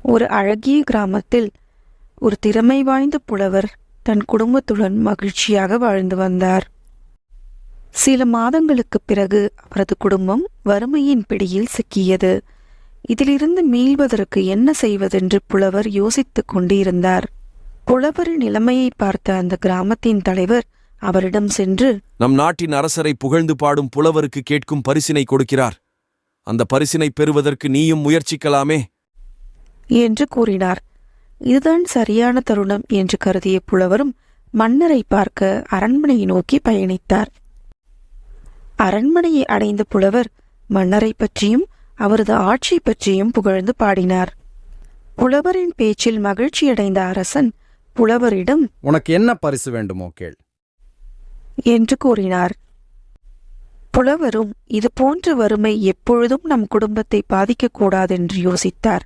ஒரு அழகிய கிராமத்தில் ஒரு திறமை வாய்ந்த புலவர் தன் குடும்பத்துடன் மகிழ்ச்சியாக வாழ்ந்து வந்தார். சில மாதங்களுக்குப் பிறகு அவரது குடும்பம் வறுமையின் பிடியில் சிக்கியது. இதிலிருந்து மீள்வதற்கு என்ன செய்வதென்று புலவர் யோசித்துக் கொண்டிருந்தார். புலவரின் நிலைமையை பார்த்த அந்த கிராமத்தின் தலைவர் அவரிடம் சென்று, நம் நாட்டின் அரசரை புகழ்ந்து பாடும் புலவருக்கு கேட்கும் பரிசினை கொடுக்கிறார். அந்த பரிசினை பெறுவதற்கு நீயும் முயற்சிக்கலாமே என்று கூறினார். இதுதான் சரியான தருணம் என்று கருதிய புலவரும் மன்னரை பார்க்க அரண்மனையை நோக்கி பயணித்தார். அரண்மனையை அடைந்த புலவர் மன்னரை பற்றியும் அவரது ஆட்சி பற்றியும் புகழ்ந்து பாடினார். புலவரின் பேச்சில் மகிழ்ச்சியடைந்த அரசன் புலவரிடம், உனக்கு என்ன பரிசு வேண்டுமோ கேள் என்று கூறினார். புலவரும் இது போன்ற வறுமை எப்பொழுதும் நம் குடும்பத்தை பாதிக்கக்கூடாதென்று யோசித்தார்.